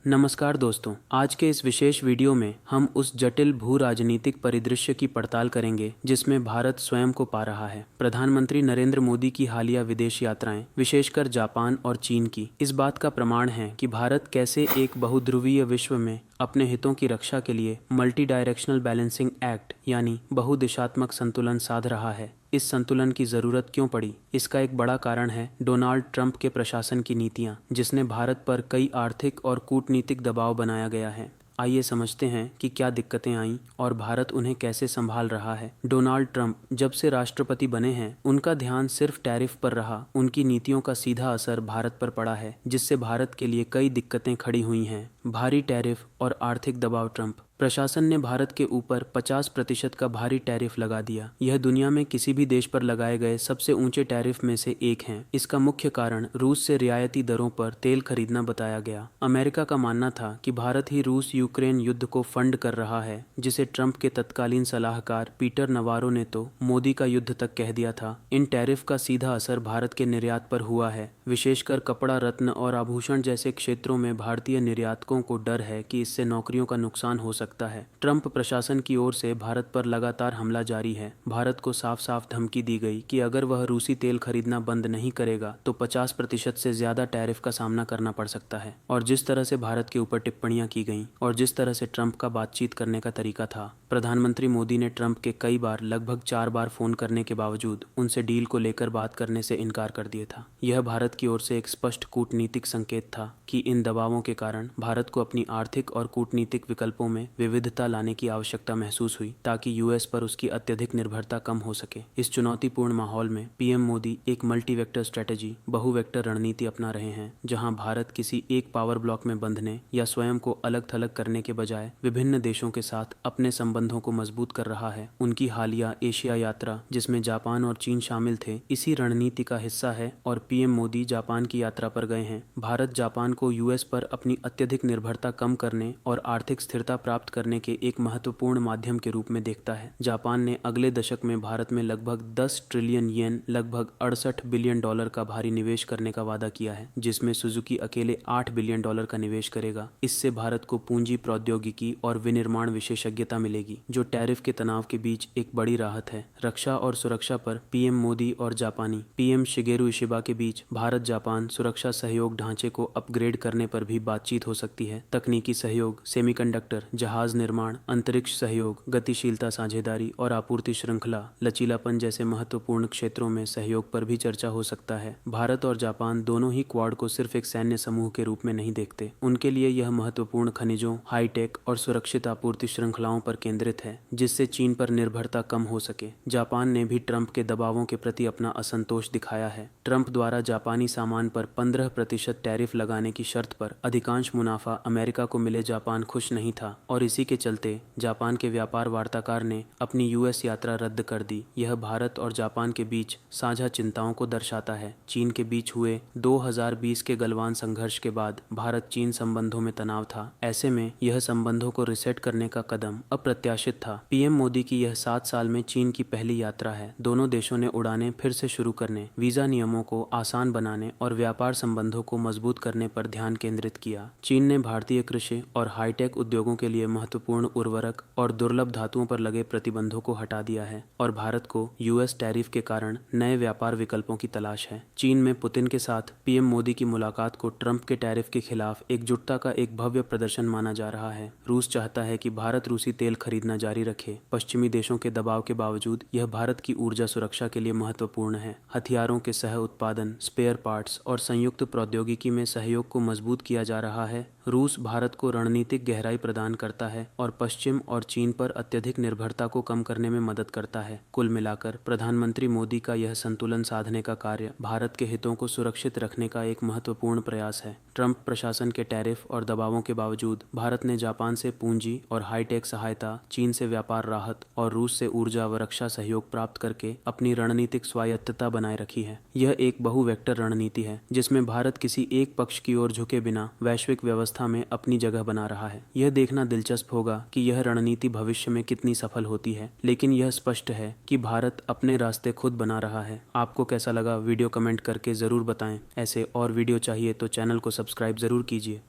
नमस्कार दोस्तों, आज के इस विशेष वीडियो में हम उस जटिल भू राजनीतिक परिदृश्य की पड़ताल करेंगे जिसमें भारत स्वयं को पा रहा है। प्रधानमंत्री नरेंद्र मोदी की हालिया विदेश यात्राएं, विशेषकर जापान और चीन की, इस बात का प्रमाण है कि भारत कैसे एक बहुध्रुवीय विश्व में अपने हितों की रक्षा के लिए मल्टी डायरेक्शनल बैलेंसिंग एक्ट यानी बहुदिशात्मक संतुलन साध रहा है। इस संतुलन की जरूरत क्यों पड़ी? इसका एक बड़ा कारण है डोनाल्ड ट्रंप के प्रशासन की नीतियां, जिसने भारत पर कई आर्थिक और कूटनीतिक दबाव बनाया गया है। आइए समझते हैं कि क्या दिक्कतें आईं और भारत उन्हें कैसे संभाल रहा है। डोनाल्ड ट्रंप जब से राष्ट्रपति बने हैं, उनका ध्यान सिर्फ टैरिफ पर रहा। उनकी नीतियों का सीधा असर भारत पर पड़ा है, जिससे भारत के लिए कई दिक्कतें खड़ी हुई हैं। भारी टैरिफ और आर्थिक दबाव। ट्रंप प्रशासन ने भारत के ऊपर 50% का भारी टैरिफ लगा दिया। यह दुनिया में किसी भी देश पर लगाए गए सबसे ऊंचे टैरिफ में से एक है। इसका मुख्य कारण रूस से रियायती दरों पर तेल खरीदना बताया गया। अमेरिका का मानना था कि भारत ही रूस यूक्रेन युद्ध को फंड कर रहा है, जिसे ट्रंप के तत्कालीन सलाहकार पीटर नवारो ने तो मोदी का युद्ध तक कह दिया था। इन टैरिफ का सीधा असर भारत के निर्यात पर हुआ है। विशेषकर कपड़ा, रत्न और आभूषण जैसे क्षेत्रों में भारतीय निर्यातकों को डर है कि इससे नौकरियों का नुकसान हो सकता है। ट्रंप प्रशासन की ओर से भारत पर लगातार हमला जारी है। भारत को साफ साफ धमकी दी गई कि अगर वह रूसी तेल खरीदना बंद नहीं करेगा तो 50% से ज्यादा टैरिफ का सामना करना पड़ सकता है। और जिस तरह से भारत के ऊपर टिप्पणियां की गईं और जिस तरह से ट्रंप का बातचीत करने का तरीका था, प्रधानमंत्री मोदी ने ट्रंप के कई बार, लगभग 4 बार फोन करने के बावजूद उनसे डील को लेकर बात करने से इनकार कर दिया था। यह भारत की ओर से एक स्पष्ट कूटनीतिक संकेत था कि इन दबावों के कारण भारत को अपनी आर्थिक और कूटनीतिक विकल्पों में विविधता लाने की आवश्यकता महसूस हुई, ताकि यूएस पर उसकी अत्यधिक निर्भरता कम हो सके। इस चुनौतीपूर्ण माहौल में पीएम मोदी एक मल्टी वेक्टर स्ट्रेटेजी, बहु वेक्टर रणनीति अपना रहे हैं, जहां भारत किसी एक पावर ब्लॉक में बंधने या स्वयं को अलग थलग करने के बजाय विभिन्न देशों के साथ अपने संबंधों को मजबूत कर रहा है। उनकी हालिया एशिया यात्रा, जिसमें जापान और चीन शामिल थे, इसी रणनीति का हिस्सा है और पीएम मोदी जापान की यात्रा पर गए हैं। भारत जापान को यूएस पर अपनी अत्यधिक निर्भरता कम करने और आर्थिक स्थिरता प्राप्त करने के एक महत्वपूर्ण माध्यम के रूप में देखता है। जापान ने अगले दशक में भारत में लगभग 10 ट्रिलियन येन, लगभग 68 बिलियन डॉलर का भारी निवेश करने का वादा किया है, जिसमें सुजुकी अकेले 8 बिलियन डॉलर का निवेश करेगा। इससे भारत को पूंजी, प्रौद्योगिकी और विनिर्माण विशेषज्ञता मिलेगी, जो टैरिफ के तनाव के बीच एक बड़ी राहत है। रक्षा और सुरक्षा पर पीएम मोदी और जापानी पीएम शिगेरू इशिबा के बीच भारत जापान सुरक्षा सहयोग ढांचे को अपग्रेड करने पर भी बातचीत हो सकती है। तकनीकी सहयोग, सेमीकंडक्टर, जहाज निर्माण, अंतरिक्ष सहयोग, गतिशीलता साझेदारी और आपूर्ति श्रृंखला, लचीलापन जैसे महत्वपूर्ण क्षेत्रों में सहयोग पर भी चर्चा हो सकता है। भारत और जापान दोनों ही क्वाड को सिर्फ एक सैन्य समूह के रूप में नहीं देखते। उनके लिए यह महत्वपूर्ण खनिजों, हाईटेक और सुरक्षित आपूर्ति श्रृंखलाओं पर केंद्रित है, जिससे चीन पर निर्भरता कम हो सके। जापान ने भी ट्रंप के दबावों के प्रति अपना असंतोष दिखाया है। ट्रंप द्वारा जापानी सामान पर 15% टैरिफ लगाने की शर्त पर अधिकांश मुनाफा अमेरिका को मिले जापान खुश नहीं था, और इसी के चलते जापान के व्यापार वार्ताकार ने अपनी यूएस यात्रा रद्द कर दी। यह भारत और जापान के बीच साझा चिंताओं को दर्शाता है। चीन के बीच हुए 2020 के गलवान संघर्ष के बाद भारत चीन संबंधों में तनाव था। ऐसे में यह संबंधों को रिसेट करने का कदम अप्रत्याशित था। पीएम मोदी की यह 7 साल में चीन की पहली यात्रा है। दोनों देशों ने उड़ानें फिर से शुरू करने, वीजा नियमों को आसान बनाने और व्यापार संबंधों को मजबूत करने पर ध्यान केंद्रित किया। चीन ने भारतीय कृषि और हाईटेक उद्योगों के लिए महत्वपूर्ण उर्वरक और दुर्लभ धातुओं पर लगे प्रतिबंधों को हटा दिया है, और भारत को यूएस टैरिफ के कारण नए व्यापार विकल्पों की तलाश है। चीन में पुतिन के साथ पीएम मोदी की मुलाकात को ट्रंप के टैरिफ के खिलाफ एकजुटता का एक भव्य प्रदर्शन माना जा रहा है। रूस चाहता है कि भारत रूसी तेल खरीदना जारी रखे। पश्चिमी देशों के दबाव के बावजूद यह भारत की ऊर्जा सुरक्षा के लिए महत्वपूर्ण है। हथियारों के सह उत्पादन, स्पेयर पार्ट्स और संयुक्त प्रौद्योगिकी में सहयोग को मजबूत किया जा रहा है। रूस भारत को रणनीतिक गहराई प्रदान करता है और पश्चिम और चीन पर अत्यधिक निर्भरता को कम करने में मदद करता है। कुल मिलाकर प्रधानमंत्री मोदी का यह संतुलन साधने का कार्य भारत के हितों को सुरक्षित रखने का एक महत्वपूर्ण प्रयास है। ट्रंप प्रशासन के टैरिफ और दबावों के बावजूद भारत ने जापान से पूंजी और हाईटेक सहायता, चीन से व्यापार राहत और रूस से ऊर्जा व रक्षा सहयोग प्राप्त करके अपनी रणनीतिक स्वायत्तता बनाए रखी है। यह एक बहु वेक्टर रणनीति है, जिसमें भारत किसी एक पक्ष की ओर झुके बिना वैश्विक व्यवस्था में अपनी जगह बना रहा है। यह देखना दिलचस्प होगा कि यह रणनीति भविष्य में कितनी सफल होती है, लेकिन यह स्पष्ट है कि भारत अपने रास्ते खुद बना रहा है। आपको कैसा लगा वीडियो कमेंट करके ज़रूर बताएं। ऐसे और वीडियो चाहिए तो चैनल को सब्सक्राइब ज़रूर कीजिए।